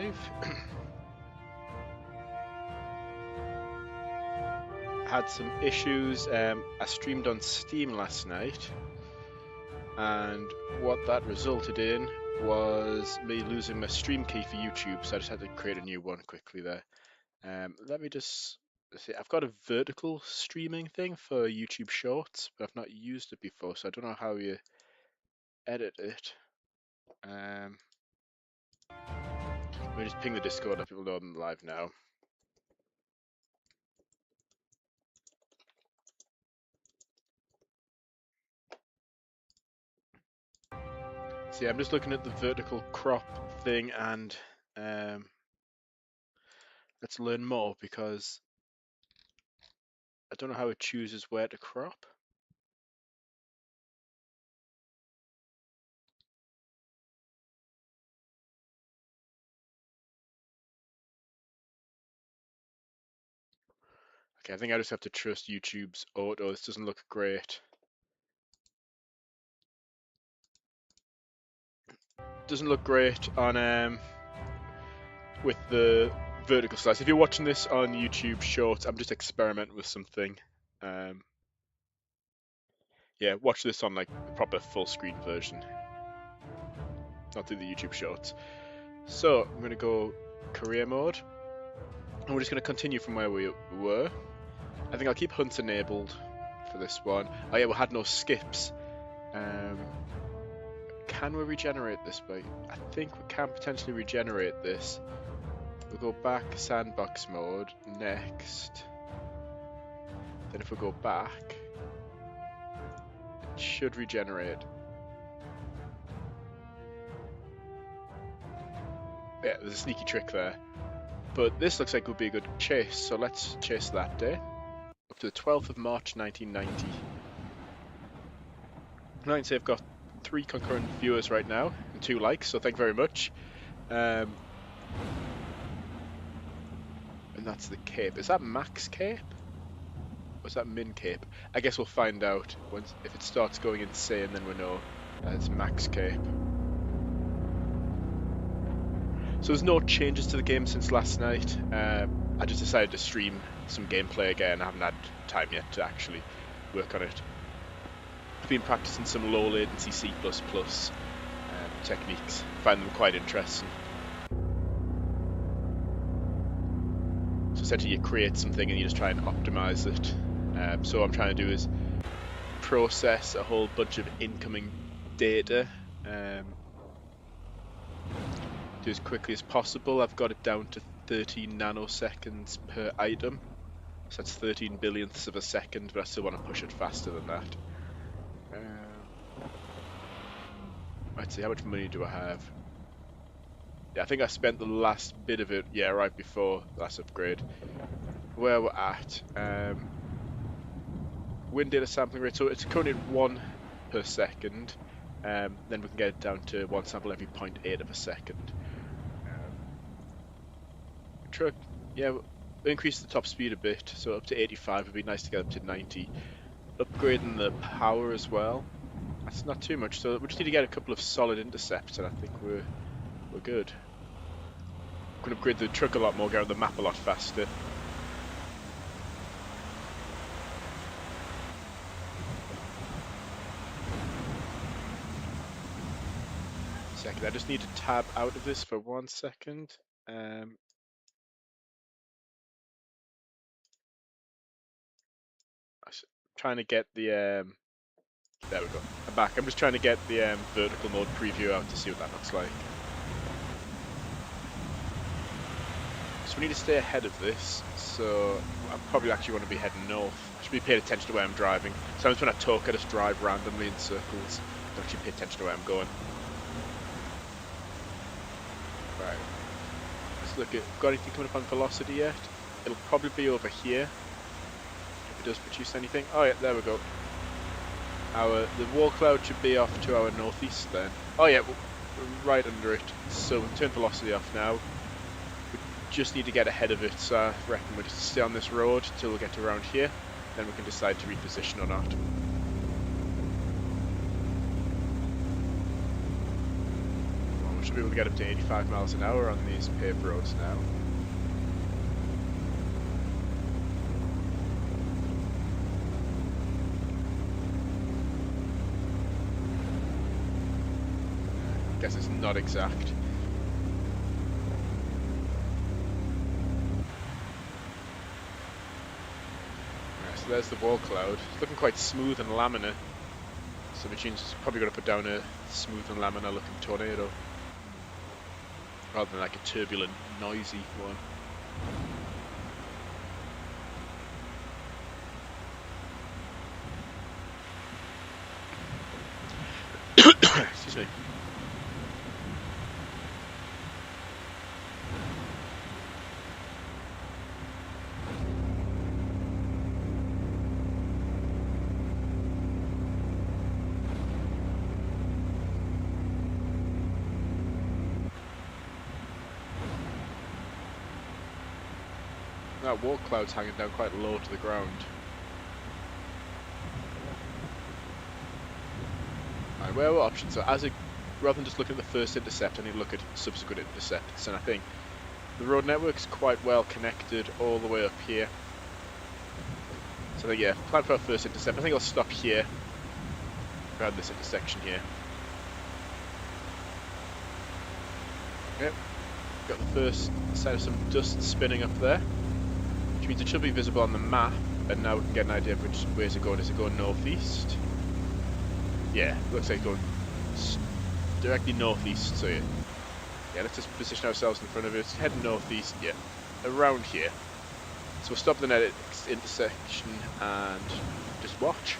live. Had some issues. I streamed on Steam last night, and what that resulted in was me losing my stream key for YouTube, so I just had to create a new one quickly there. Let me just see. I've got a vertical streaming thing for YouTube Shorts, but I've not used it before, so I don't know how you edit it. Let me just ping the Discord, let people know I'm live now. See, I'm just looking at the vertical crop thing, and let's learn more, because I don't know how it chooses where to crop. Okay, I think I just have to trust YouTube's auto. This doesn't look great. Doesn't look great on with the vertical slice. If you're watching this on YouTube Shorts, I'm just experimenting with something. Yeah, watch this on like the proper full screen version, not through the YouTube Shorts. So I'm gonna go career mode, and we're just gonna continue from where we were. I think I'll keep hunt enabled for this one. Oh yeah, we had no skips. Can we regenerate this by? I think we can potentially regenerate this. We'll go back sandbox mode next. Then if we go back, it should regenerate. Yeah, there's a sneaky trick there. But this looks like it would be a good chase, so let's chase that day. Up to the 12th of March 1990. I can say I've got 3 concurrent viewers right now and 2 likes, so thank you very much. And that's the cape. Is that max cape? Or is that min cape? I guess we'll find out once if it starts going insane, then we know it's max cape. So there's no changes to the game since last night. I just decided to stream some gameplay again. I haven't had time yet to actually work on it. I've been practicing some low latency C++ techniques. I find them quite interesting. So essentially you create something and you just try and optimize it. So what I'm trying to do is process a whole bunch of incoming data do as quickly as possible. I've got it down to 13 nanoseconds per item, so that's 13 billionths of a second, but I still want to push it faster than that. Let's see, how much money do I have? Yeah, I think I spent the last bit of it, yeah, right before the last upgrade. Where we're at, wind data sampling rate, so it's currently at 1 per second, then we can get it down to 1 sample every 0.8 of a second. Truck, yeah, we'll increase the top speed a bit, so up to 85 would be nice to get up to 90. Upgrading the power as well, that's not too much, so we just need to get a couple of solid intercepts, and I think we're good. We can upgrade the truck a lot more, get on the map a lot faster. Second, I just need to tab out of this for 1 second. Trying to get the there we go. I'm back. I'm just trying to get the vertical mode preview out to see what that looks like. So we need to stay ahead of this. So I probably actually want to be heading north. I should be paying attention to where I'm driving. Sometimes when I talk, I just drive randomly in circles. Don't actually pay attention to where I'm going. Right. Let's look at. Got anything coming up on velocity yet? It'll probably be over here. Does produce anything. Oh yeah, there we go. The wall cloud should be off to our northeast then. Oh yeah, we're right under it. So we'll turn velocity off now. We just need to get ahead of it, so I reckon we'll just stay on this road till we get to around here. Then we can decide to reposition or not. How much should be able to get up to 85 miles an hour on these paved roads now. Guess it's not exact. Right, so there's the wall cloud. It's looking quite smooth and laminar. So Machine's probably going to put down a smooth and laminar looking tornado, rather than like a turbulent, noisy one. Excuse me. That wall cloud's hanging down quite low to the ground. Right, where are our options? So rather than just looking at the first intercept, I need to look at subsequent intercepts, and I think the road network's quite well connected all the way up here. So yeah, plan for our first intercept. I think I'll stop here, around this intersection here. Yep, got the first sign of some dust spinning up there, which means it should be visible on the map, and now we can get an idea of which way is it going. Is it going northeast? Yeah, looks like it's going directly northeast, so yeah, let's just position ourselves in front of it. It's heading northeast, yeah, around here. So we'll stop the next intersection and just watch.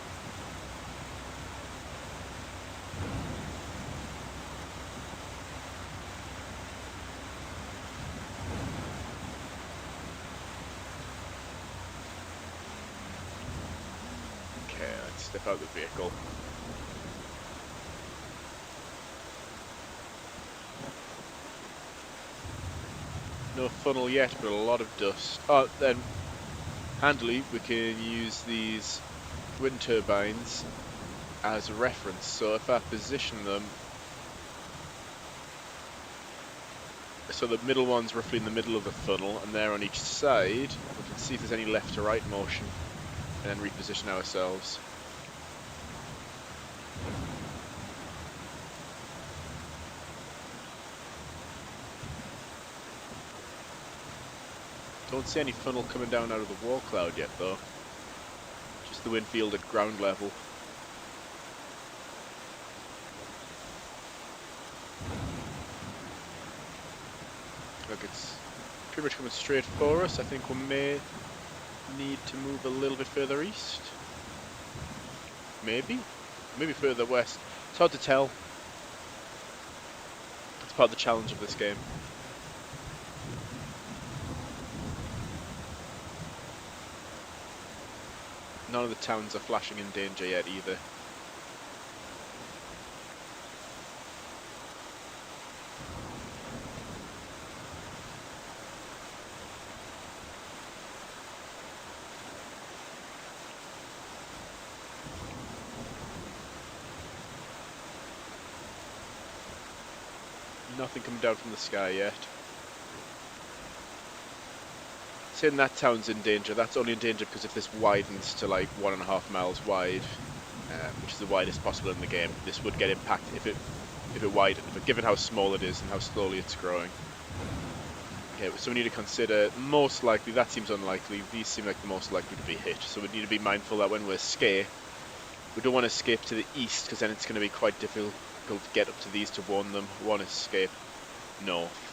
Okay, let's step out the vehicle. No funnel yet, but a lot of dust. Oh, then handily we can use these wind turbines as a reference. So if I position them, so the middle one's roughly in the middle of the funnel, and they're on each side, we can see if there's any left to right motion, and then reposition ourselves. Don't see any funnel coming down out of the wall cloud yet though. Just the wind field at ground level. Look, it's pretty much coming straight for us. I think we may need to move a little bit further east. Maybe further west. It's hard to tell. It's part of the challenge of this game. None of the towns are flashing in danger yet either. Nothing coming down from the sky yet. Saying that town's in danger, that's only in danger because if this widens to like 1.5 miles wide, which is the widest possible in the game, this would get impacted if it widened, but given how small it is and how slowly it's growing. Okay, so we need to consider, most likely, that seems unlikely, these seem like the most likely to be hit, so we need to be mindful that when we escape, we don't want to escape to the east because then it's going to be quite difficult to get up to these to warn them. We want to escape north.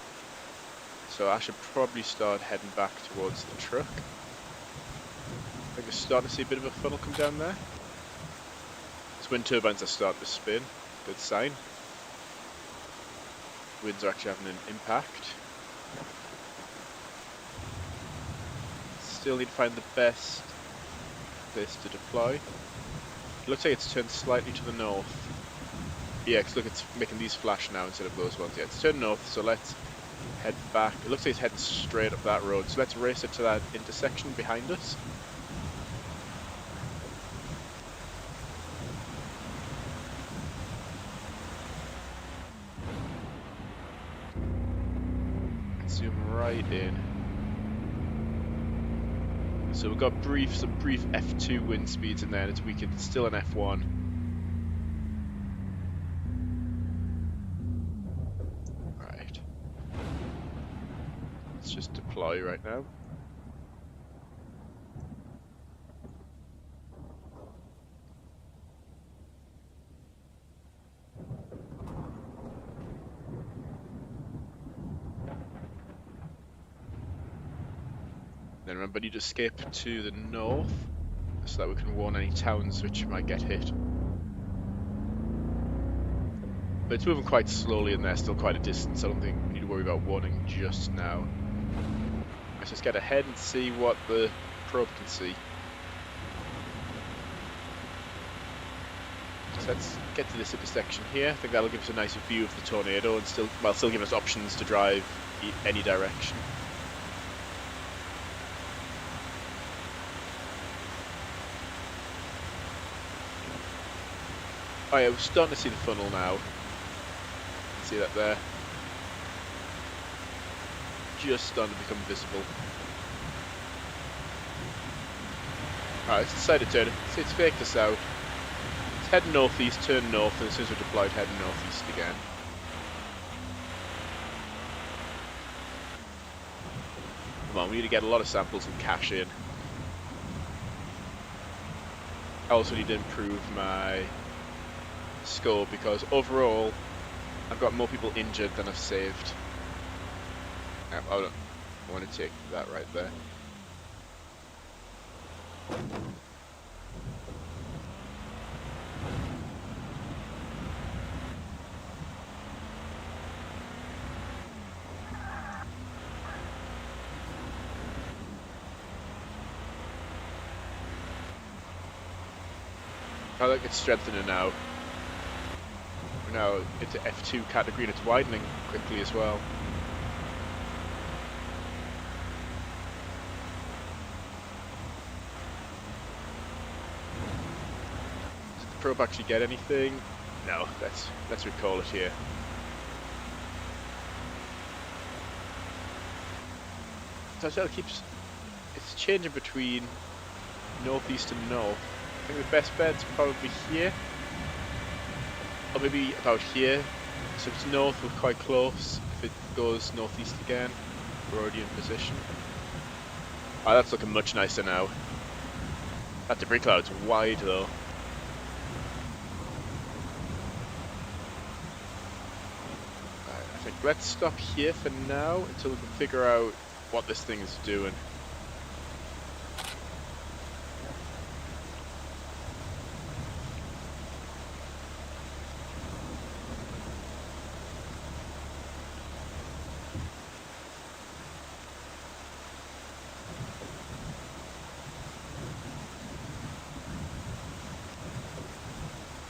So I should probably start heading back towards the truck. I think we're starting to see a bit of a funnel come down there. These wind turbines are starting to spin. Good sign. Winds are actually having an impact. Still need to find the best place to deploy. It looks like it's turned slightly to the north. Yeah, because look, it's making these flash now instead of those ones. Yeah, it's turned north, so let's head back. It looks like it's heading straight up that road, so let's race it to that intersection behind us. zoom right in. So we've got some brief F2 wind speeds in there, and it's weakened. It's still an F1. Right. Let's just deploy right now. Then remember, need to escape to the north so that we can warn any towns which might get hit. But it's moving quite slowly in there, still quite a distance. I don't think we need to worry about warning just now. Let's just get ahead and see what the probe can see. So let's get to this intersection here. I think that'll give us a nicer view of the tornado and still give us options to drive any direction. Oh yeah, we're starting to see the funnel now. See that there? Just starting to become visible. Alright, let's decide to turn it. See, it's faked us out. It's heading northeast, turn north, and as soon as we're deployed, heading northeast again. Come on, we need to get a lot of samples and cache in. I also need to improve my score because overall I've got more people injured than I've saved. I want to take that right there. I like it's strengthening now. We're now into F2 category and it's widening quickly as well. Does the probe actually get anything? No, let's recall it here. So it keeps, it's changing between northeast and north. I think the best bet's probably here, or maybe about here. So if it's north, we're quite close. If it goes northeast again, we're already in position. Oh, that's looking much nicer now. That debris cloud's wide though. Right, I think let's stop here for now until we can figure out what this thing is doing.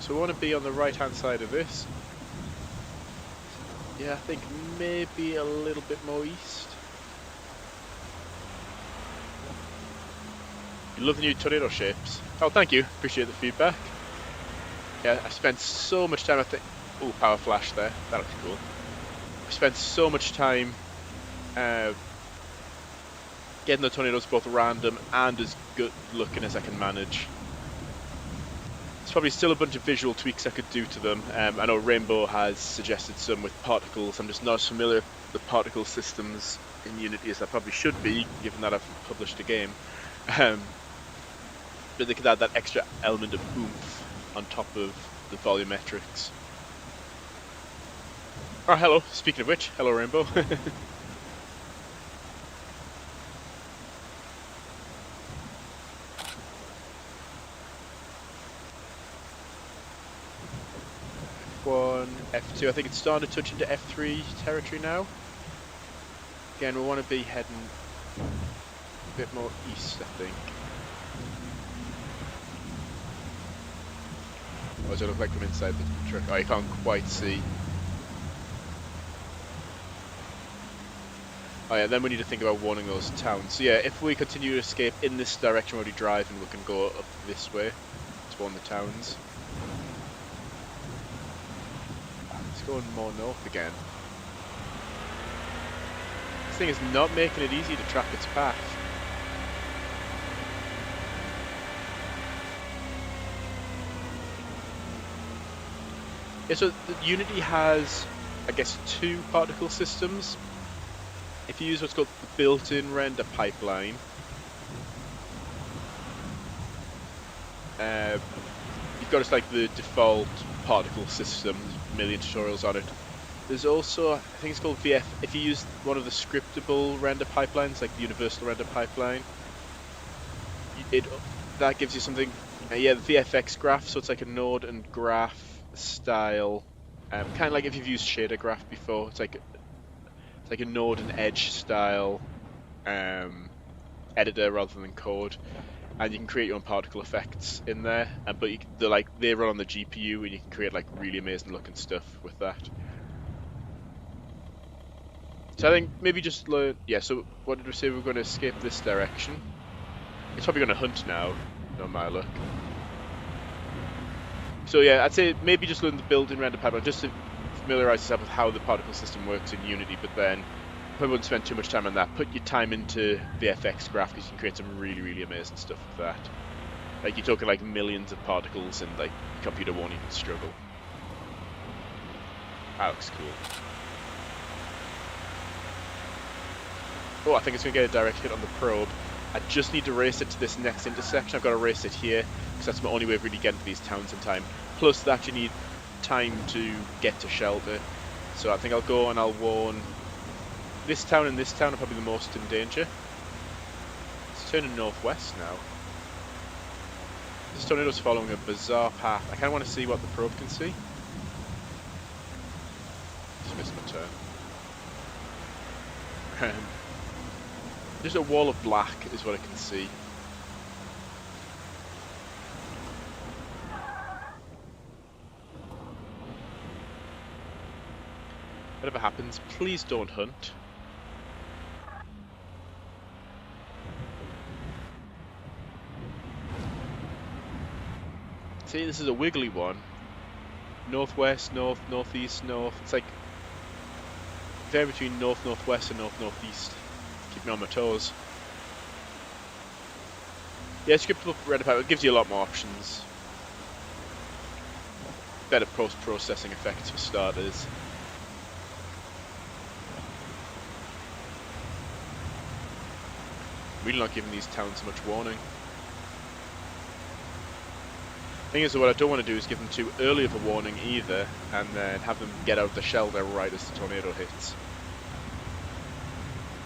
So we want to be on the right hand side of this. Yeah, I think maybe a little bit more east. You love the new tornado shapes. Oh, thank you. Appreciate the feedback. Yeah, I spent so much time, I think... Oh, power flash there. That looks cool. I spent so much time getting the tornadoes both random and as good looking as I can manage. There's probably still a bunch of visual tweaks I could do to them. I know Rainbow has suggested some with particles. I'm just not as familiar with the particle systems in Unity as I probably should be, given that I've published a game. But they could add that extra element of oomph on top of the volumetrics. Oh, hello. Speaking of which, hello Rainbow. F1, F2, I think it's starting to touch into F3 territory now. Again, we want to be heading a bit more east, I think. What does it look like from inside the truck? Oh, you can't quite see. Oh yeah, then we need to think about warning those towns. So yeah, if we continue to escape in this direction we're already driving, we can go up this way to warn the towns. It's going more north again. thing is not making it easy to track its path. Yeah, so the Unity has, I guess, 2 particle systems. If you use what's called the built-in render pipeline, you've got just like the default particle system, a million tutorials on it. There's also, I think it's called VF, if you use one of the scriptable render pipelines, like the universal render pipeline, that gives you something, yeah, the VFX graph, so it's like a node and graph style, kind of like if you've used shader graph before, it's like a node and edge style editor rather than code, and you can create your own particle effects in there. But they run on the GPU, and you can create like really amazing looking stuff with that. So I think maybe just learn. Yeah. So what did we say? We're going to escape this direction. It's probably going to hunt now. No my luck. So yeah, I'd say maybe just learn the built-in render pipeline just to familiarize yourself with how the particle system works in Unity. But then probably wouldn't spend too much time on that. Put your time into VFX graph because you can create some really, really amazing stuff with that. Like you're talking like millions of particles, and like the computer won't even struggle. That looks cool. Oh, I think it's going to get a direct hit on the probe. I just need to race it to this next intersection. I've got to race it here because that's my only way of really getting to these towns in time. Plus, they actually need time to get to shelter. So I think I'll go and I'll warn this town and this town are probably the most in danger. It's turning northwest now. This tornado's following a bizarre path. I kind of want to see what the probe can see. Just missed my turn. Just a wall of black is what I can see. Whatever happens, please don't hunt. See, this is a wiggly one. Northwest, north, northeast, north. It's like there between north, northwest and north, northeast. Keep me on my toes. Yeah, scriptable render pipeline gives you a lot more options. Better post-processing effects for starters. Really not giving these towns much warning. Thing is, what I don't want to do is give them too early of a warning either, and then have them get out of the shelter right as the tornado hits.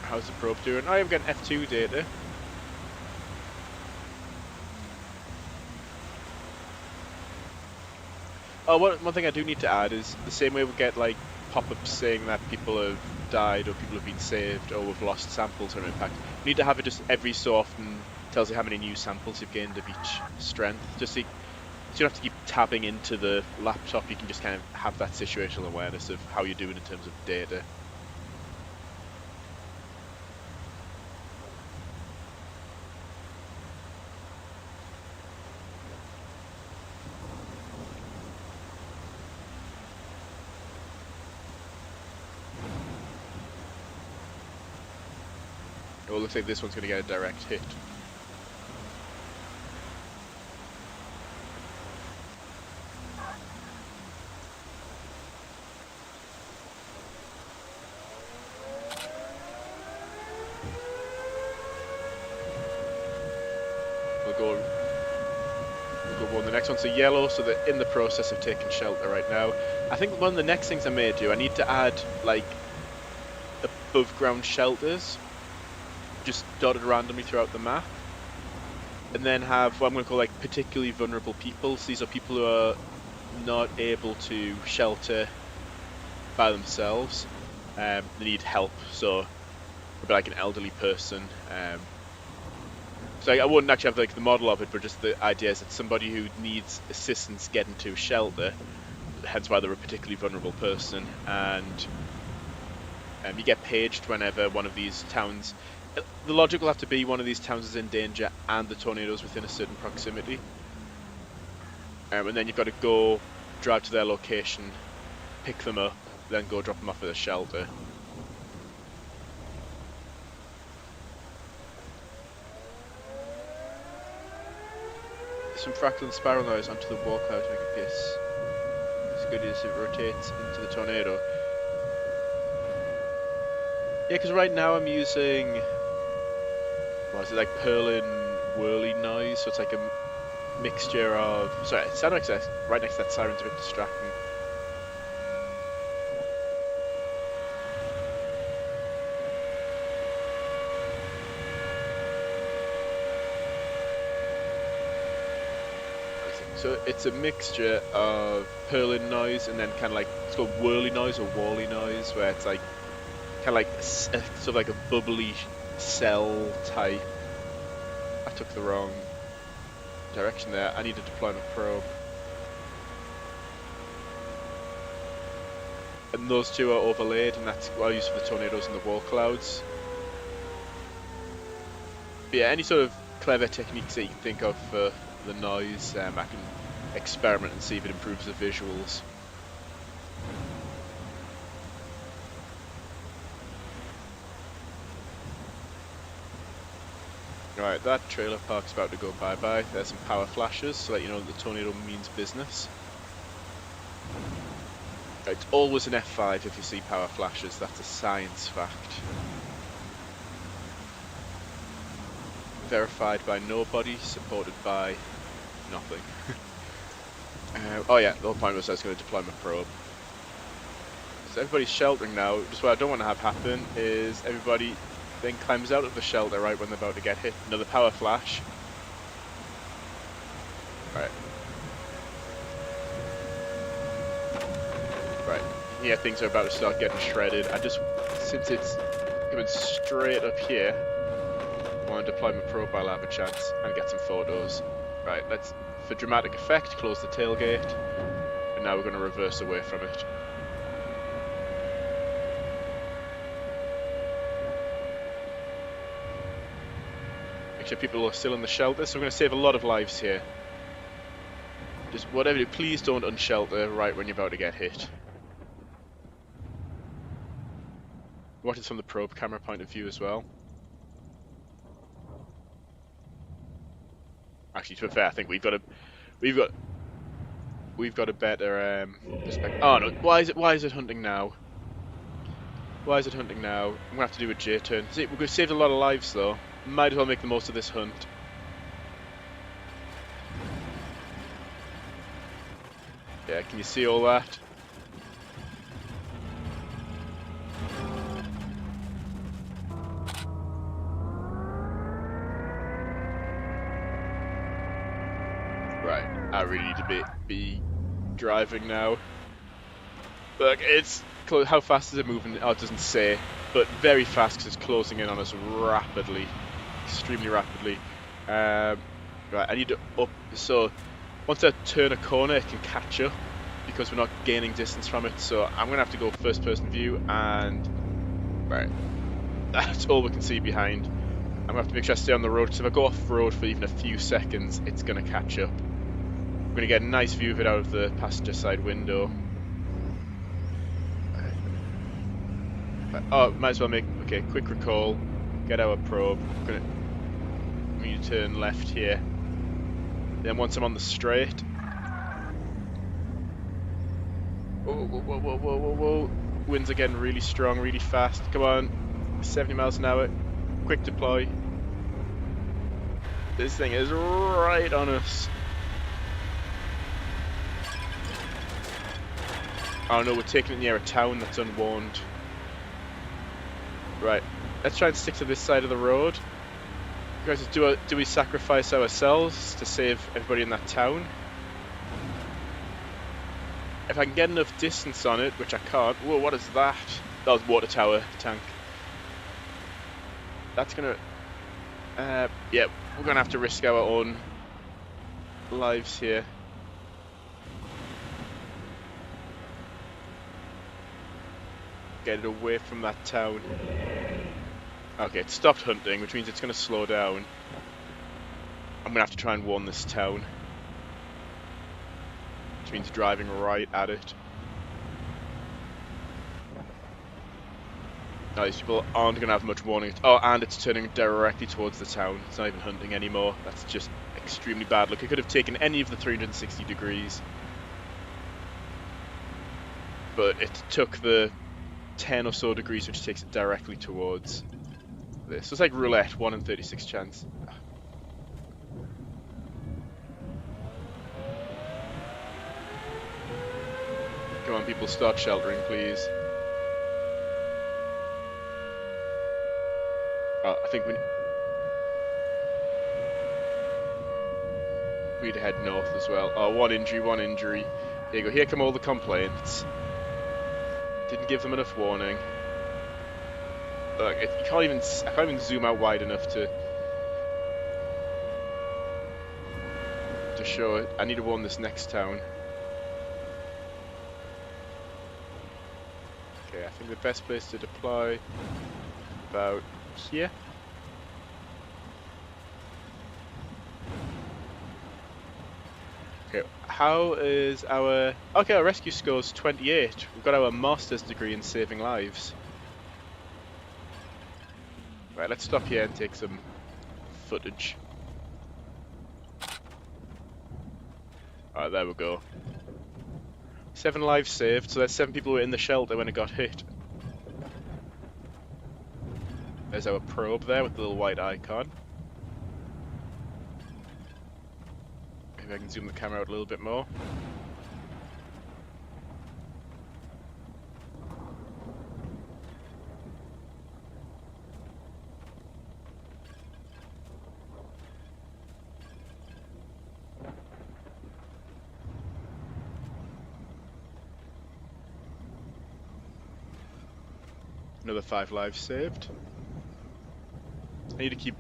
How's the probe doing? I am getting F2 data. Oh, one thing I do need to add is the same way we get like pop-ups saying that people have died or people have been saved or we've lost samples or an impact. You need to have it just every so often tells you how many new samples you've gained of each strength. Just so you don't have to keep tapping into the laptop, you can just kind of have that situational awareness of how you're doing in terms of data. Oh, it looks like this one's going to get a direct hit. We'll go on the next one. So yellow, so they're in the process of taking shelter right now. I think one of the next things I may do, I need to add like above ground shelters just dotted randomly throughout the map, and then have what I'm going to call like particularly vulnerable people. So these are people who are not able to shelter by themselves. They need help, so maybe like an elderly person. So I wouldn't actually have like the model of it, but just the idea is that somebody who needs assistance getting to shelter, hence why they're a particularly vulnerable person, and you get paged whenever one of these towns. The logic will have to be one of these towns is in danger and the tornado's within a certain proximity. And then you've got to go, drive to their location, pick them up, then go drop them off at a shelter. some fractal and spiral noise onto the wall cloud to make it piss. It's good as it rotates into the tornado. Yeah, because right now I'm using, what is it, like Perlin whirly noise, so it's like a mixture of, sorry, it sounded like right next to that siren's a bit distracting. So it's a mixture of Perlin noise and then kind of like, it's called whirly noise or wally noise, where it's like, kind of like, sort of like a bubbly cell type. I took the wrong direction there. I need to deploy my probe. And those two are overlaid, and that's what I use for the tornadoes and the wall clouds. But yeah, any sort of clever techniques that you can think of for the noise, I can experiment and see if it improves the visuals. Right, that trailer park's about to go bye-bye. There's some power flashes to let you know that the tornado means business. It's always an F5 if you see power flashes, that's a science fact. Verified by nobody, supported by nothing. Oh yeah, the whole point was I was going to deploy my probe. So everybody's sheltering now. Just what I don't want to have happen is everybody then climbs out of the shelter right when they're about to get hit. Another power flash. Right. Right. Yeah, things are about to start getting shredded. Since it's coming straight up here, I want to deploy my probe while I have a chance and get some photos. Right, let's, for dramatic effect, close the tailgate, and now we're going to reverse away from it. Make sure people are still in the shelter, so we're going to save a lot of lives here. Just whatever you do, please don't unshelter right when you're about to get hit. Watch this from the probe camera point of view as well. Actually, to be fair, I think we've got a better perspective. Oh no! Why is it hunting now? Why is it hunting now? I'm gonna have to do a J turn. See, we're gonna save a lot of lives though. Might as well make the most of this hunt. Yeah, can you see all that? Right, I really need to be driving now. Look, it's how fast is it moving? Oh, it doesn't say, but very fast because it's closing in on us rapidly, extremely rapidly. Right, I need to up. So once I turn a corner, it can catch up because we're not gaining distance from it. So I'm gonna have to go first-person view, and right, that's all we can see behind. I'm gonna have to make sure I stay on the road because if I go off road for even a few seconds, it's gonna catch up. I'm gonna get a nice view of it out of the passenger side window. Oh, might as well make, okay, quick recall, get our probe. We need to turn left here. Then once I'm on the straight. Whoa, whoa, whoa, whoa, whoa, whoa, whoa. Winds are getting really strong, really fast. Come on, 70 miles an hour. Quick deploy. This thing is right on us. Oh no, we're taking it near a town that's unwarned. Right, let's try and stick to this side of the road. Guys, do we sacrifice ourselves to save everybody in that town? If I can get enough distance on it, which I can't. Whoa, what is that? That was water tower tank. That's gonna... yeah, we're gonna have to risk our own lives here. Get it away from that town. Okay, it stopped hunting, which means it's going to slow down. I'm going to have to try and warn this town. Which means driving right at it. No, these people aren't going to have much warning. Oh, and it's turning directly towards the town. It's not even hunting anymore. That's just extremely bad. Look, it could have taken any of the 360 degrees. But it took the 10 or so degrees, which takes it directly towards this. So it's like roulette, 1 in 36 chance. Come on, people, start sheltering, please. Oh, I think we need to head north as well. Oh, one injury, one injury. Here you go. Here come all the complaints. Didn't give them enough warning. Look, I can't even zoom out wide enough to show it. I need to warn this next town. Okay, I think the best place to deploy about here. Okay, how is our... Okay, our rescue score's 28. We've got our master's degree in saving lives. Right, let's stop here and take some footage. Alright, there we go. 7 lives saved, so there's 7 people who were in the shelter when it got hit. There's our probe there with the little white icon. Maybe I can zoom the camera out a little bit more. Another 5 lives saved. I need to keep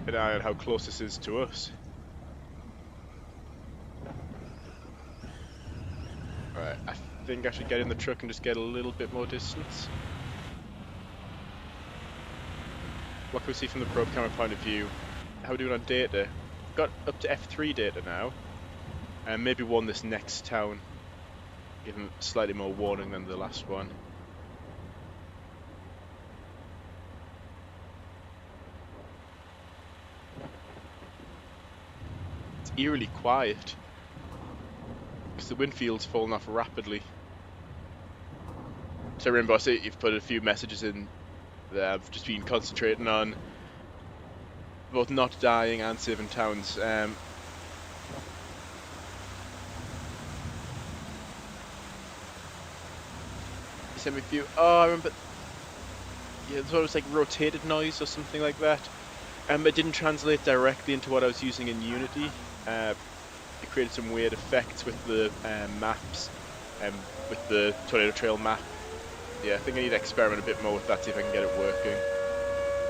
an eye on how close this is to us. Right, I think I should get in the truck and just get a little bit more distance. What can we see from the probe camera point of view? How are we doing on data? Got up to F3 data now. And maybe won this next town. Give them slightly more warning than the last one. It's eerily quiet. Because the wind field's fallen off rapidly. So remember, I see you've put a few messages in there. I've just been concentrating on both not dying and saving towns. Sent me a few. Oh, I remember. Yeah, it was like rotated noise or something like that. It didn't translate directly into what I was using in Unity. It created some weird effects with the maps, with the Tornado Trail map. Yeah, I think I need to experiment a bit more with that, see if I can get it working.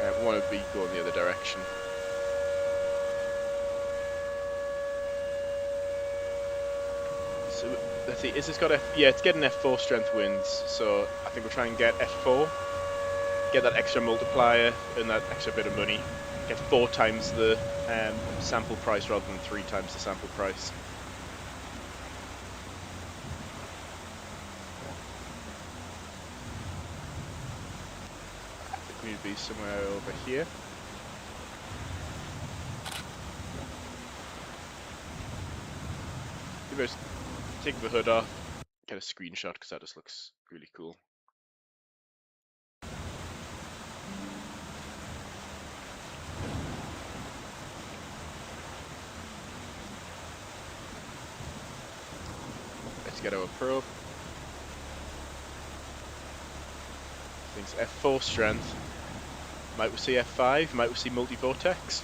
I want to be going the other direction. So let's see, is this got F? Yeah, it's getting F4 strength winds. So I think we'll try and get F4, get that extra multiplier and that extra bit of money. Get 4 times the sample price rather than 3 times the sample price. I think we need to be somewhere over here. Maybe just take the hood off, get a screenshot because that just looks really cool. Let's get our probe. Things F4 strength. Might we see F5? Might we see multi-vortex?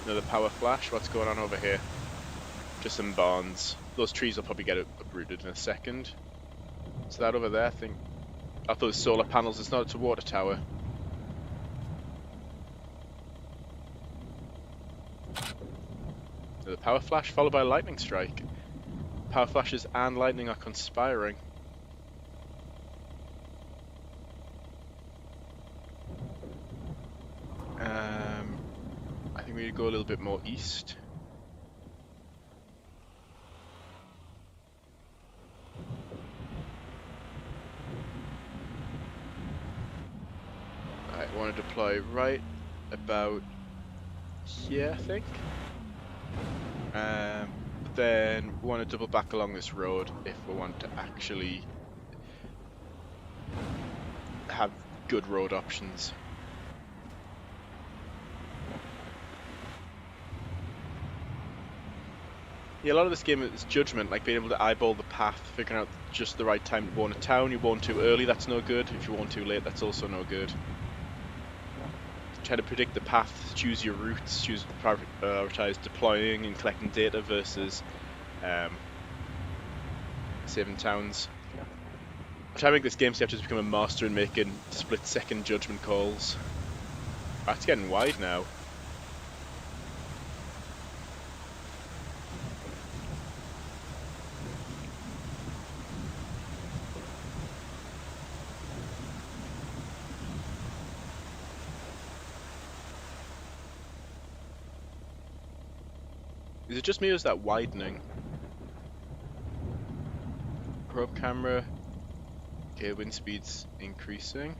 Another power flash. What's going on over here? Just some barns. Those trees will probably get uprooted in a second. So that over there, I think. I thought it was solar panels. It's not. It's a water tower. The power flash followed by a lightning strike. Power flashes and lightning are conspiring. I think we need to go a little bit more east. want to deploy right about here, I think. Then we want to double back along this road if we want to actually have good road options. Yeah, a lot of this game is judgment, like being able to eyeball the path, figuring out just the right time to warn a town. You warn too early, that's no good. If you warn too late, that's also no good. Try to predict the path, choose your routes, prioritize deploying and collecting data versus saving towns. I try to make this game so you have to become a master in making split-second judgment calls. Oh, it's getting wide now. Is it just me or is that widening? Probe camera. Okay, wind speed's increasing.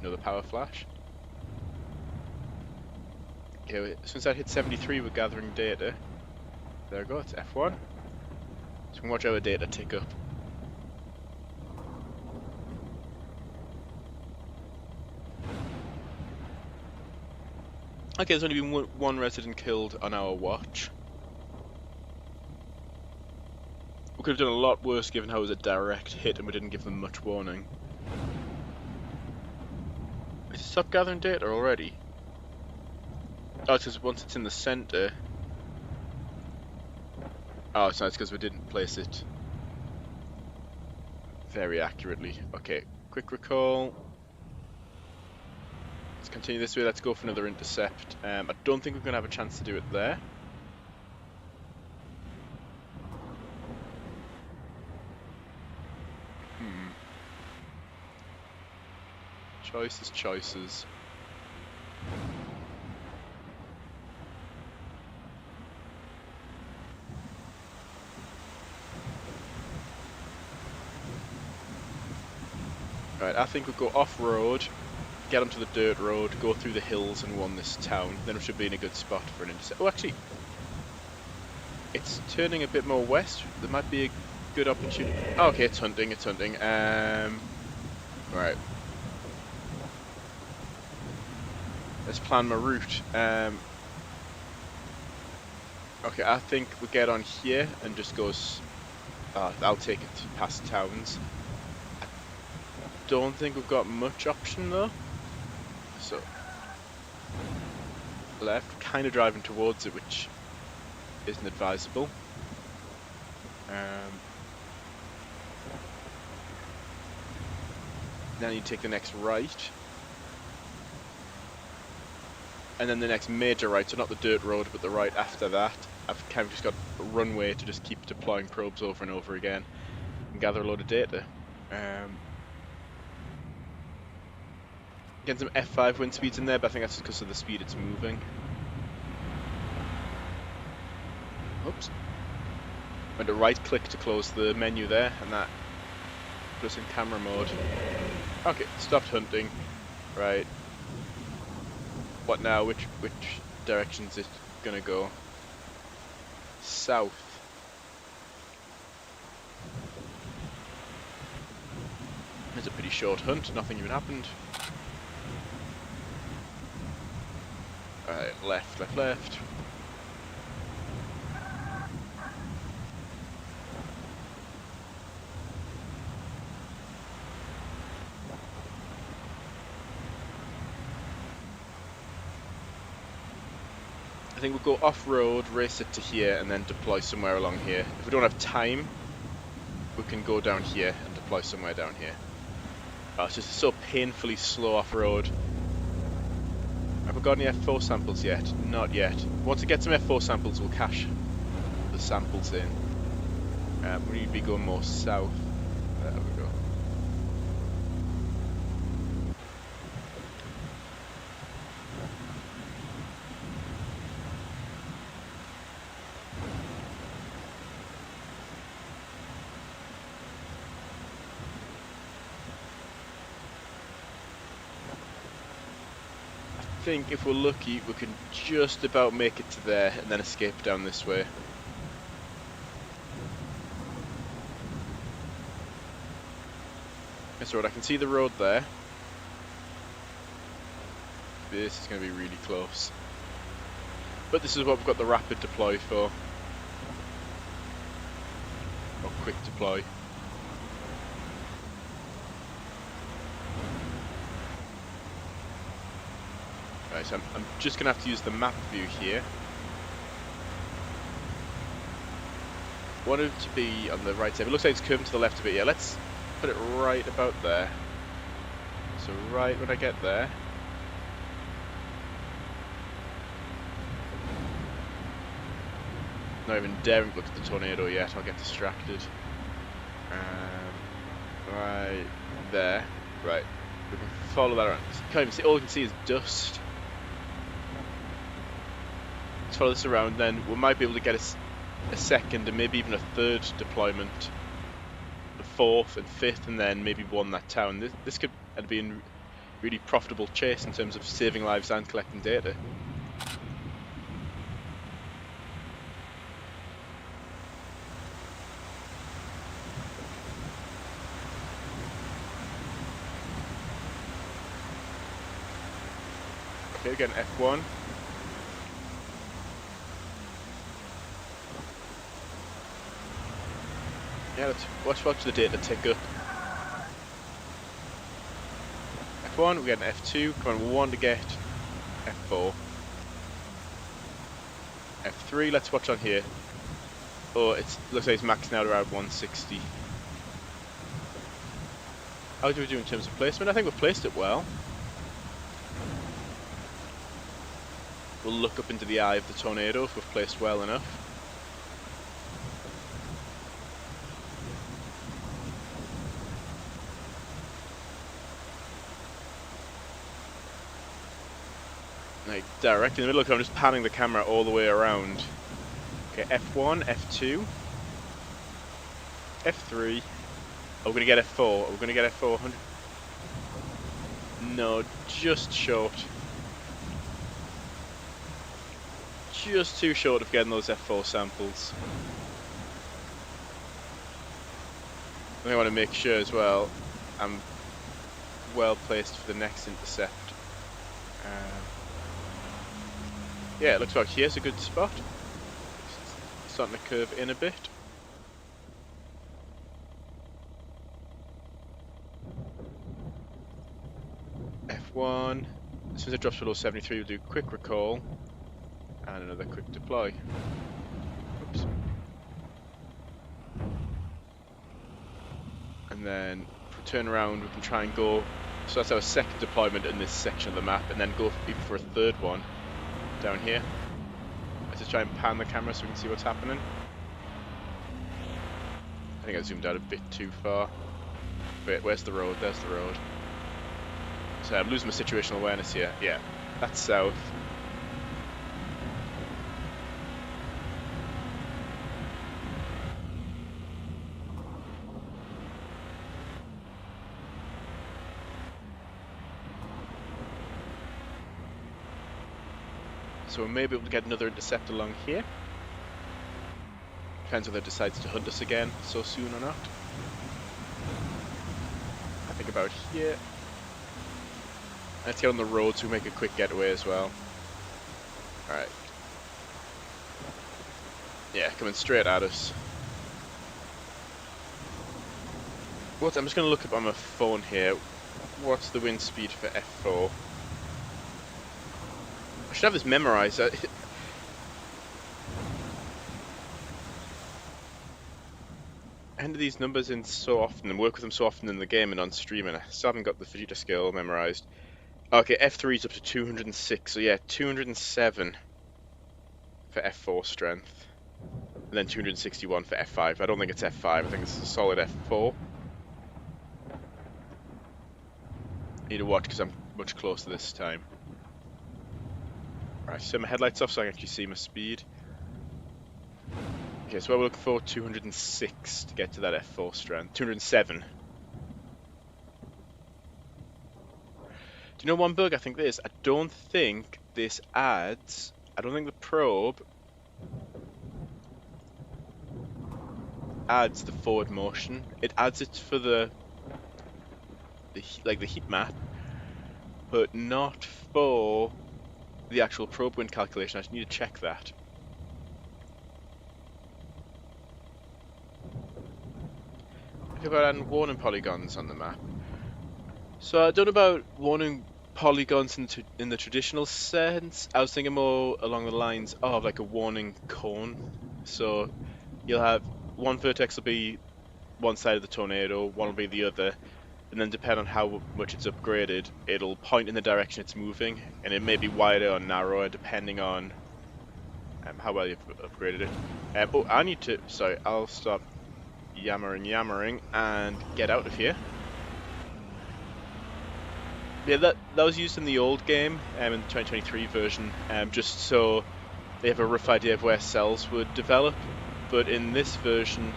Another power flash. Okay, since I hit 73 we're gathering data. There we go, it's F1. So we can watch our data tick up. Okay, there's only been one resident killed on our watch. We could have done a lot worse given how it was a direct hit and we didn't give them much warning. Has it stopped gathering data already? Oh, it's because once it's in the centre... Oh, it's because we didn't place it very accurately. Okay, quick recall. Let's continue this way, let's go for another intercept. I don't think we're going to have a chance to do it there. Choices. Right, I think we'll go off-road, get onto the dirt road, go through the hills and won this town. Then we should be in a good spot for an intercept. Oh, actually, it's turning a bit more west. There might be a good opportunity. Oh, okay, it's hunting. Right. Let's plan my route. Okay, I think we get on here and just goes... I'll take it past towns. I don't think we've got much option though. So, left, kind of driving towards it, which isn't advisable. Then you take the next right. And then the next major right, so not the dirt road, but the right after that. I've kind of just got a runway to just keep deploying probes over and over again and gather a load of data. Getting some F5 wind speeds in there, but I think that's just because of the speed it's moving. Oops. Went to right click to close the menu there, and that put us in camera mode. Okay, stopped hunting. Right. What now? Which direction is it gonna go? South. It's a pretty short hunt, nothing even happened. Alright, left. I think we'll go off-road, race it to here, and then deploy somewhere along here. If we don't have time, we can go down here and deploy somewhere down here. Oh, it's just so painfully slow off-road. Have we got any F4 samples yet? Not yet. Once we get some F4 samples, we'll cache the samples in. We need to be going more south. There we go. think if we're lucky, we can just about make it to there and then escape down this way. That's right, I can see the road there. This is going to be really close. But this is what we've got the rapid deploy for. Or quick deploy. Right, so I'm just going to have to use the map view here. I want it to be on the right side. It looks like it's curving to the left a bit. Yeah, let's put it right about there. So right when I get there. Not even daring to look at the tornado yet, I'll get distracted. Right there. Right. We can follow that around. Can't even see, all we can see is dust. Let's follow this around, then we might be able to get a second and maybe even a third deployment. The fourth and fifth, and then maybe one that town. This could end up being a really profitable chase in terms of saving lives and collecting data. Okay, again F1. Yeah, let's watch the data tick up. F1, we get an F2, come on, we want to get F4. F3, let's watch on here. Oh, it looks like it's maxing out around 160. How do we do in terms of placement? I think we've placed it well. We'll look up into the eye of the tornado if we've placed well enough. Like direct in the middle, I'm just panning the camera all the way around. Okay, F1, F2, F3. Oh, we're gonna get F4. We're gonna get F4. 100. No, just short. Just too short of getting those F4 samples. I want to make sure as well I'm well placed for the next intercept. Yeah, it looks like here's a good spot. It's starting to curve in a bit. F1. As soon as it drops below 73, we'll do quick recall. And another quick deploy. Oops. And then if we turn around, we can try and go. So that's our second deployment in this section of the map, and then go even for a third one down here. Let's just try and pan the camera so we can see what's happening. I think I zoomed out a bit too far. Wait, where's the road? There's the road. So I'm losing my situational awareness here. Yeah, that's south. So we may be able to get another intercept along here. Depends whether it decides to hunt us again so soon or not. I think about here. Let's get on the road so we make a quick getaway as well. Alright. Yeah, coming straight at us. I'm just going to look up on my phone here. What's the wind speed for F4? I should have this memorized. Enter these numbers in so often and work with them so often in the game and on stream, and I still haven't got the Vegeta skill memorized. Okay, F3 is up to 206, so yeah, 207 for F4 strength. And then 261 for F5. I don't think it's F5, I think it's a solid F4. Need to watch because I'm much closer this time. Right, set my headlights off so I can actually see my speed. Okay, so we're looking for 206 to get to that F4 strength. 207. you know one bug I think this? I don't think this adds. I don't think the probe adds the forward motion. It adds it for the heat map, but not for the actual probe wind calculation. I just need to check that. Think about adding warning polygons on the map. So I don't know about warning polygons in the traditional sense. I was thinking more along the lines of like a warning cone. So you'll have one vertex will be one side of the tornado, one will be the other, and then depending on how much it's upgraded, it'll point in the direction it's moving, and it may be wider or narrower depending on how well you've upgraded it. Oh, I need to. Sorry, I'll stop yammering and get out of here. Yeah, that was used in the old game, in the 2023 version, just so they have a rough idea of where cells would develop. But in this version,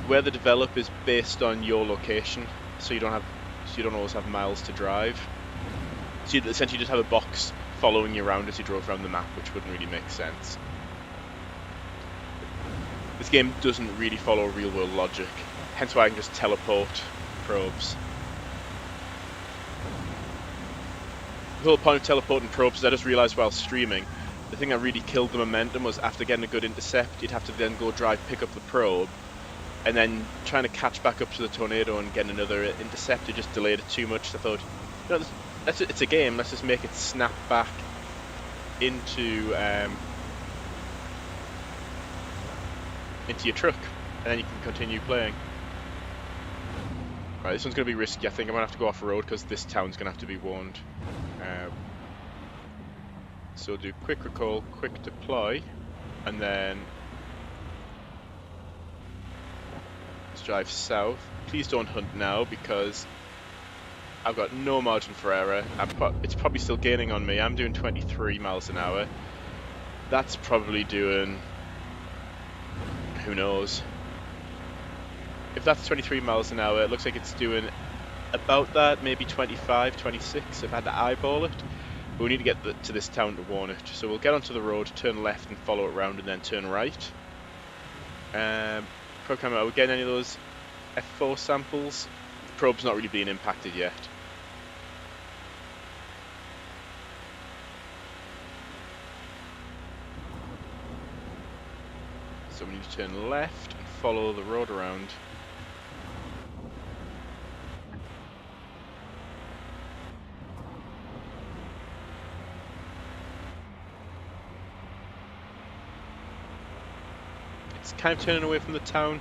where the develop is based on your location, so you don't always have miles to drive. So you essentially just have a box following you around as you drove around the map, which wouldn't really make sense. This game doesn't really follow real-world logic, hence why I can just teleport probes. The whole point of teleporting probes is I just realised while streaming, the thing that really killed the momentum was after getting a good intercept, you'd have to then go pick up the probe, and then trying to catch back up to the tornado and get another intercept, it just delayed it too much. So I thought, you know, it's a game, let's just make it snap back into your truck, and then you can continue playing. Right, this one's going to be risky. I think I'm going to have to go off-road because this town's going to have to be warned. So do quick recall, quick deploy, and then let's drive south. Please don't hunt now because I've got no margin for error. It's probably still gaining on me. I'm doing 23 miles an hour. That's probably doing... who knows? If that's 23 miles an hour, it looks like it's doing about that, maybe 25, 26 if I had to eyeball it. But we need to get to this town to warn it. So we'll get onto the road, turn left and follow it around and then turn right. Probe camera, are we getting any of those F4 samples? The probe's not really being impacted yet. So we need to turn left and follow the road around. It's kind of turning away from the town,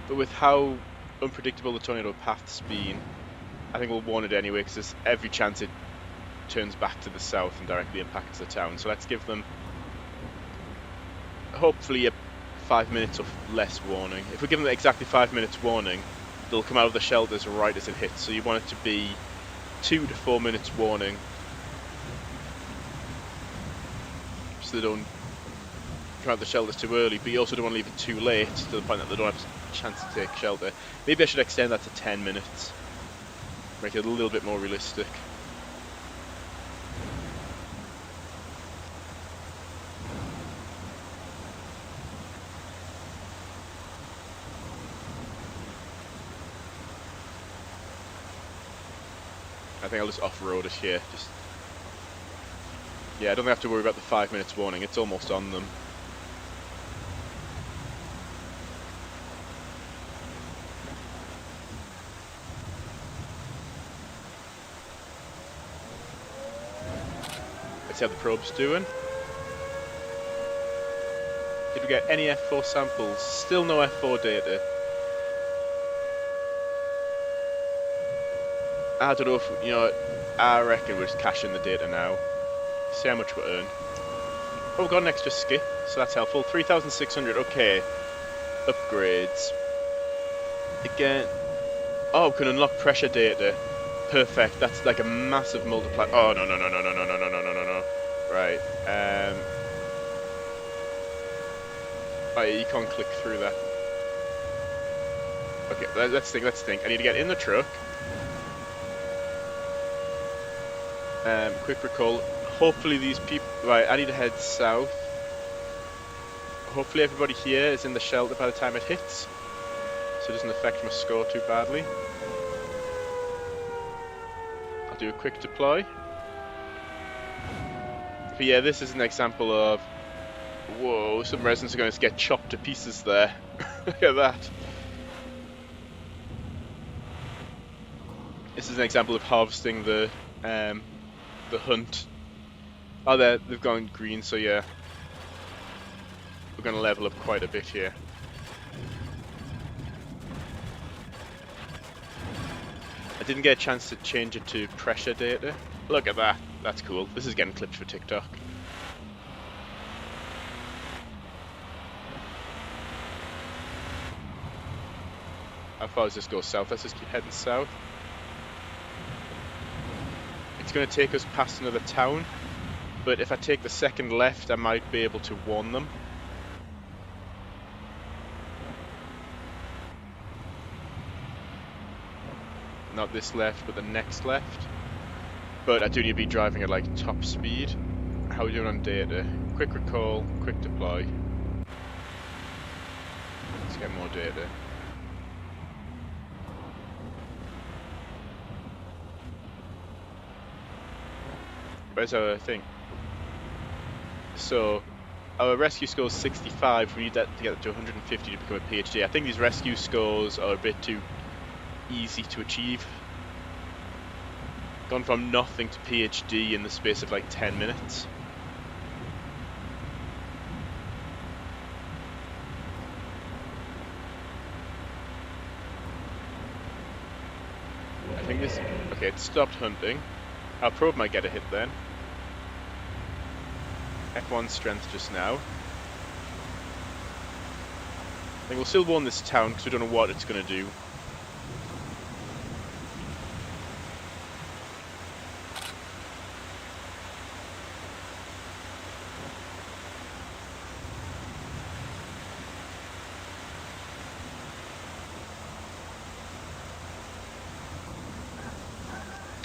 but with how unpredictable the tornado path's been, I think we'll warn it anyway because there's every chance it turns back to the south and directly impacts the town. So let's give them hopefully 5 minutes of less warning. If we give them exactly 5 minutes warning, they'll come out of the shelters right as it hits. So you want it to be 2 to 4 minutes warning, so they don't come out of the shelters too early, but you also don't want to leave it too late to the point that they don't have a chance to take shelter. Maybe I should extend that to 10 minutes, make it a little bit more realistic. I think I'll just off-road it here. Yeah, I don't have to worry about the 5 minutes warning, it's almost on them. Let's see how the probe's doing. Did we get any F4 samples? Still no F4 data. I don't know if, you know, I reckon we're just caching the data now. See how much we earn. Oh, we've got an extra skip, so that's helpful. 3,600, okay. Upgrades. Again. Oh, we can unlock pressure data. Perfect, that's like a massive multiplier. Oh, no. Right, oh, yeah, you can't click through that. Okay, let's think. I need to get in the truck. Quick recall. Hopefully these people... Right, I need to head south. Hopefully everybody here is in the shelter by the time it hits, so it doesn't affect my score too badly. I'll do a quick deploy. But yeah, this is an example of... Whoa, some residents are going to get chopped to pieces there. Look at that. This is an example of harvesting the hunt. Oh, they've gone green, so yeah. We're going to level up quite a bit here. I didn't get a chance to change it to pressure data. Look at that. That's cool. This is getting clipped for TikTok. How far does this go south? Let's just keep heading south. It's going to take us past another town, but if I take the second left, I might be able to warn them. Not this left, but the next left. But I do need to be driving at like top speed. How are we doing on data? Quick recall, quick deploy. Let's get more data. Where's our thing? So, our rescue score is 65. We need that to get to 150 to become a PhD. I think these rescue scores are a bit too easy to achieve. Gone from nothing to PhD in the space of like 10 minutes. I think this... Okay, it stopped hunting. Our probe might get a hit then. F1 strength just now. I think we'll still warn this town because we don't know what it's going to do.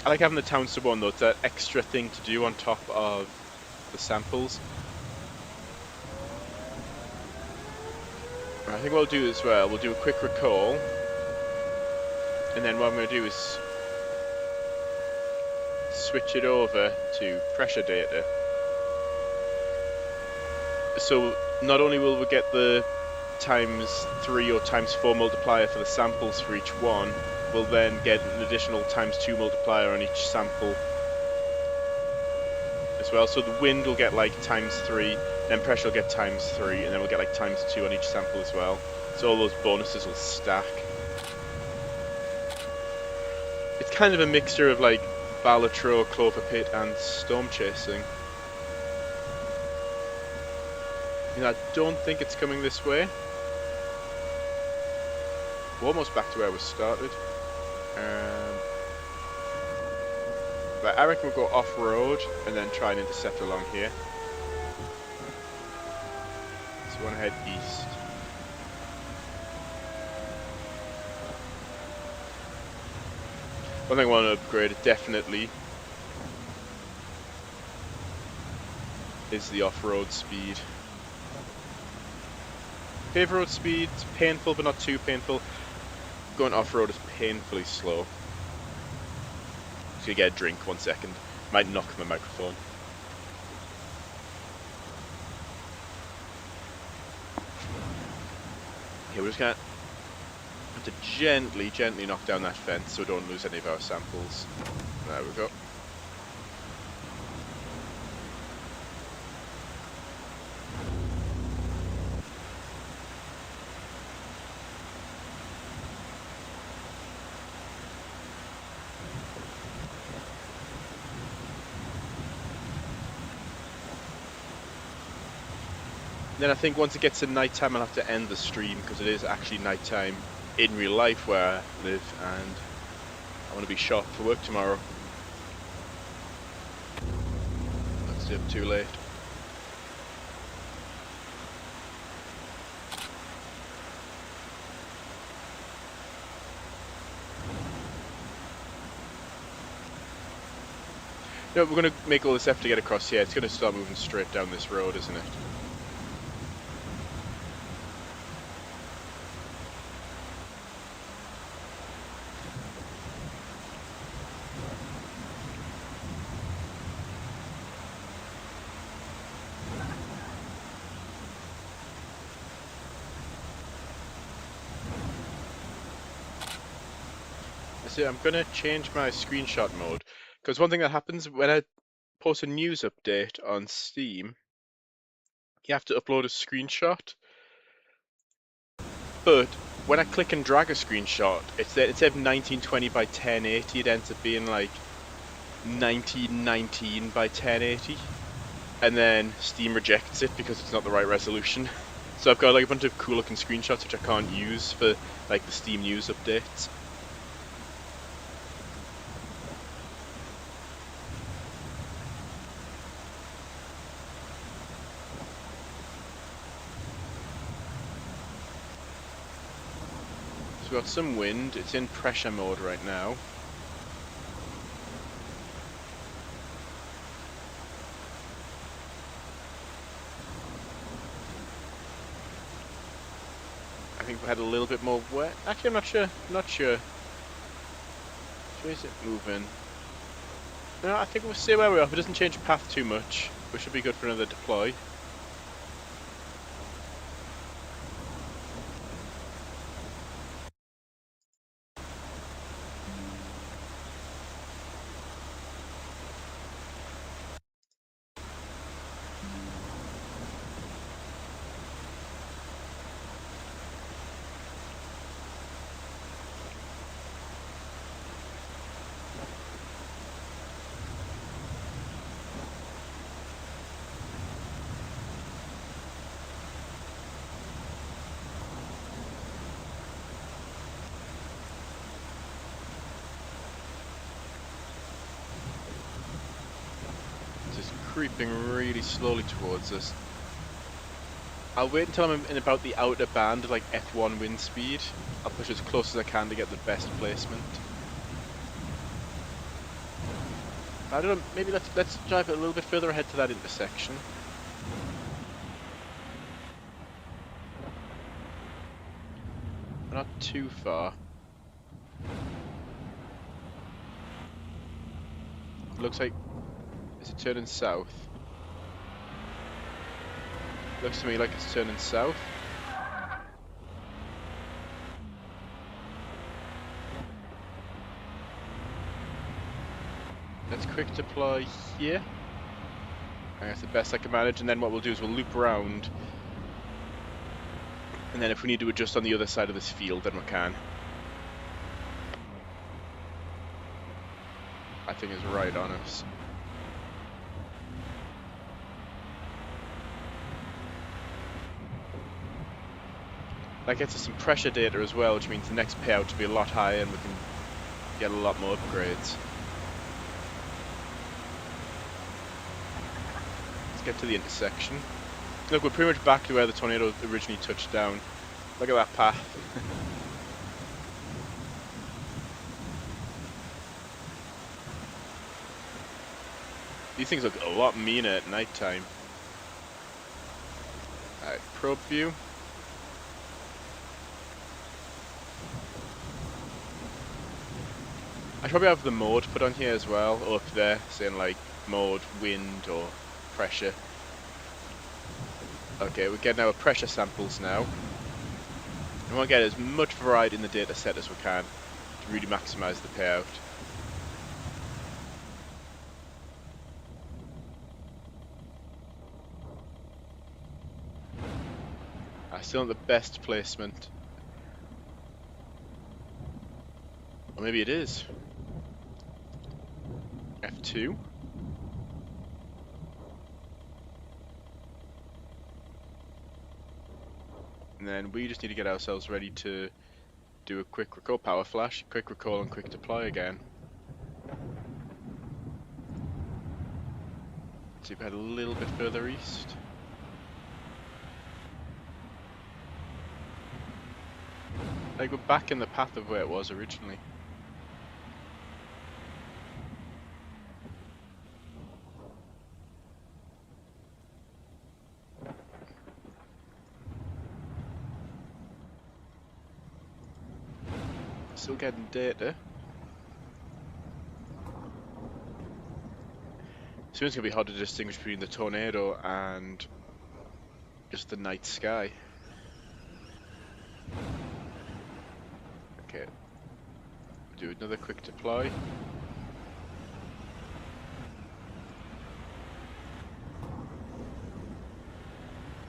I like having the town sub on though, it's that extra thing to do on top of the samples. I think what we'll do as well, we'll do a quick recall, and then what I'm going to do is switch it over to pressure data. So not only will we get the ×3 or ×4 multiplier for the samples for each one, we'll then get an additional ×2 multiplier on each sample as well. So the wind will get like ×3, then pressure will get ×3, and then we'll get like ×2 on each sample as well. So all those bonuses will stack. It's kind of a mixture of like Balatro, Clover Pit, and Storm Chasing. You know, I don't think it's coming this way. We're almost back to where we started. But I reckon we'll go off-road and then try and intercept along here. So we want to head east. One thing I want to upgrade definitely is the off-road speed. Paved road speed, it's painful but not too painful. Going off-road is painfully slow. Just gonna get a drink, 1 second. Might knock my microphone. Okay, we're just gonna have to gently knock down that fence so we don't lose any of our samples. There we go. Then I think once it gets to night time, I'll have to end the stream because it is actually night time in real life where I live, and I want to be sharp for work tomorrow. That's it, too late. No, we're going to make all this effort to get across here. It's going to start moving straight down this road, isn't it? So I'm going to change my screenshot mode, because one thing that happens when I post a news update on Steam, you have to upload a screenshot. But when I click and drag a screenshot, instead of 1920 by 1080, it ends up being like 1919 by 1080, and then Steam rejects it because it's not the right resolution. So I've got like a bunch of cool looking screenshots which I can't use for like the Steam news updates. So we've got some wind, it's in pressure mode right now. I think we had a little bit more wet. Actually, I'm not sure. Not sure. Where is it moving? No, I think we'll stay where we are. If it doesn't change path too much, we should be good for another deploy. Creeping really slowly towards us. I'll wait until I'm in about the outer band of like F1 wind speed. I'll push as close as I can to get the best placement. I don't know, maybe let's drive it a little bit further ahead to that intersection. We're not too far. It looks like, is it turning south? Looks to me like it's turning south. Let's quick deploy here. I think that's the best I can manage, and then what we'll do is we'll loop around. And then if we need to adjust on the other side of this field, then we can. I think is right on us. That gets us some pressure data as well, which means the next payout will be a lot higher and we can get a lot more upgrades. Let's get to the intersection. Look, we're pretty much back to where the tornado originally touched down. Look at that path. These things look a lot meaner at night time. Alright, probe view. I should probably have the mode put on here as well, or up there, saying like mode, wind, or pressure. Okay, we're getting our pressure samples now. We want to get as much variety in the data set as we can to really maximise the payout. Still not the best placement. Or maybe it is. F2. And then we just need to get ourselves ready to do a quick recall, power flash, quick recall and quick deploy again. Let's see if we head a little bit further east. Like we're back in the path of where it was originally. Still getting data. Soon it's going to be hard to distinguish between the tornado and just the night sky. Okay. Do another quick deploy.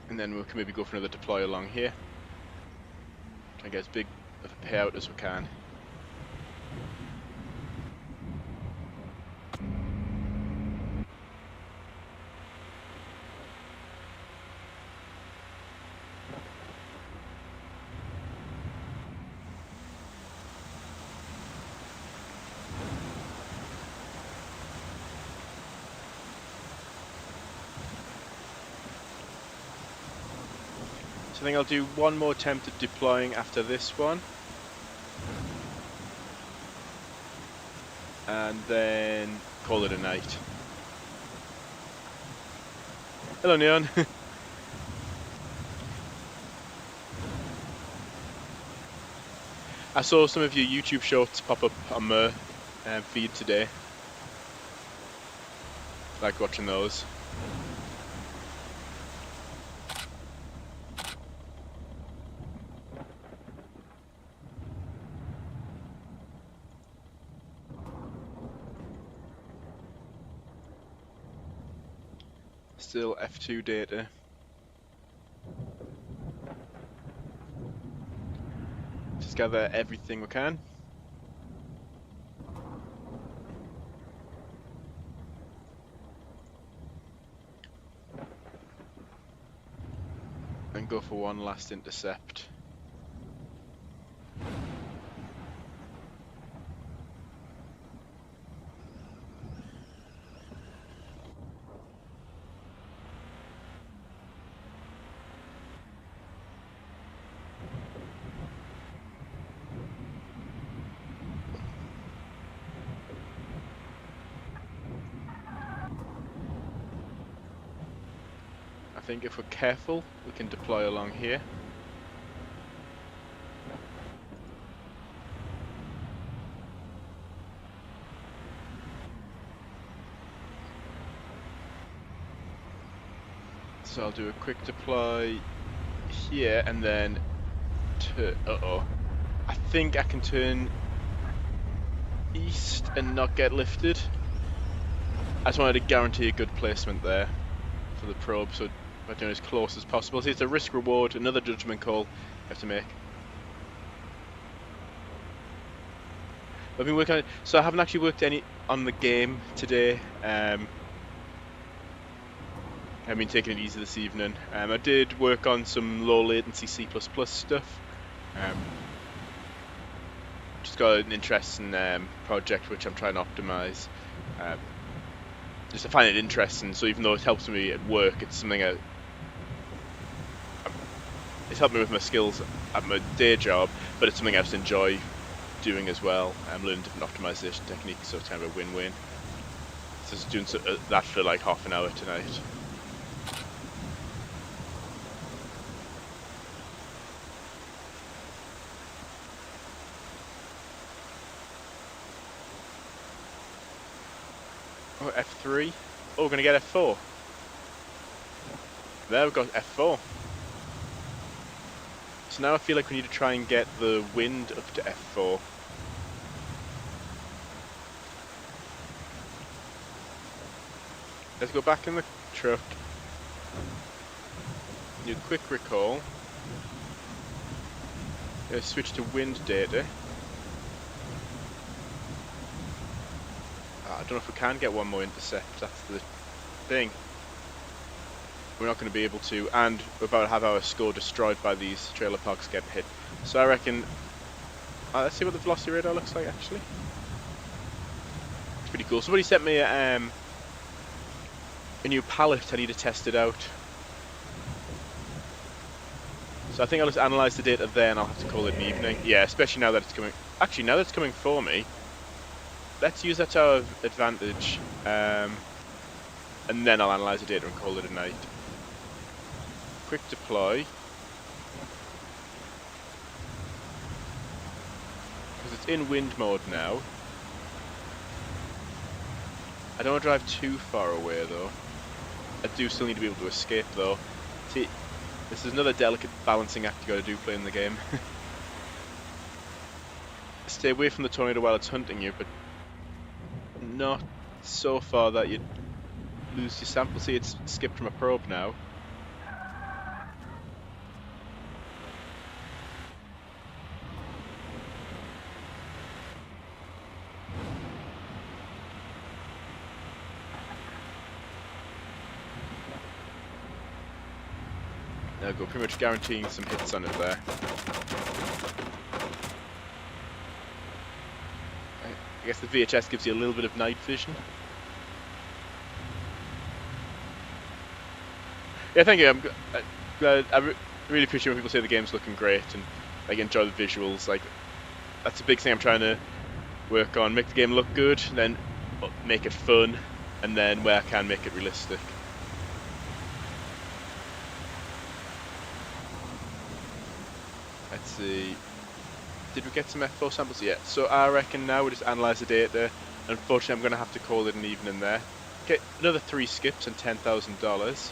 And then we can maybe go for another deploy along here. Try and get as big of a payout as we can. So I think I'll do one more attempt at deploying after this one. And then call it a night. Hello, Neon. I saw some of your YouTube shorts pop up on my feed today. Like watching those. Still F2 data. Just gather everything we can. And go for one last intercept. I think if we're careful, we can deploy along here. So I'll do a quick deploy here and then I think I can turn east and not get lifted. I just wanted to guarantee a good placement there for the probe, so by doing as close as possible. See, it's a risk reward, another judgment call you have to make. I've been working on it, so I haven't actually worked any on the game today. I've been taking it easy this evening. I did work on some low latency C++ stuff. Just got an interesting project which I'm trying to optimize. Just I find it interesting, so even though it helps me at work, it's something it's helped me with my skills at my day job, but it's something I just enjoy doing as well. I'm learning different optimization techniques, so it's kind of a win-win. So just doing that for like half an hour tonight. Oh, F3. Oh, we're going to get F4. There, we've got F4. So now I feel like we need to try and get the wind up to F4. Let's go back in the truck. Do a quick recall. Let's switch to wind data. I don't know if we can get one more intercept, that's the thing. We're not going to be able to, and we're about to have our score destroyed by these trailer parks getting hit. So I reckon, let's see what the velocity radar looks like actually. It's pretty cool. Somebody sent me a new palette, I need to test it out. So I think I'll just analyse the data there and I'll have to call it an evening. Yeah, especially now that it's coming, actually now that it's coming for me, let's use that to our advantage. And then I'll analyse the data and call it a night. Quick deploy. Because because it's in wind mode now. I don't want to drive too far away though. I do still need to be able to escape though. See, this is another delicate balancing act you got to do playing the game. Stay away from the tornado while it's hunting you, but not so far that you lose your sample. See, it's skipped from a probe now. There we go, pretty much guaranteeing some hits on it there. I guess the VHS gives you a little bit of night vision. Yeah, thank you. I'm glad. Really appreciate when people say the game's looking great and like enjoy the visuals. Like that's a big thing I'm trying to work on. Make the game look good, and then make it fun, and then where I can make it realistic. Let's see. Did we get some F4 samples yet? So I reckon now we'll just analyse the data. Unfortunately, I'm going to have to call it an evening there. Okay, another 3 skips and $10,000.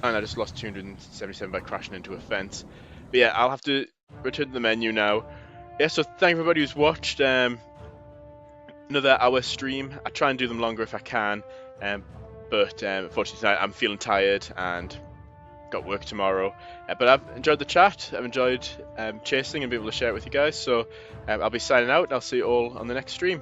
And I just lost 277 by crashing into a fence. But yeah, I'll have to return to the menu now. Yeah, so thank everybody who's watched. Another hour stream. I try and do them longer if I can. But unfortunately tonight I'm feeling tired and got work tomorrow. But I've enjoyed the chat. I've enjoyed chasing and being able to share it with you guys. So I'll be signing out and I'll see you all on the next stream.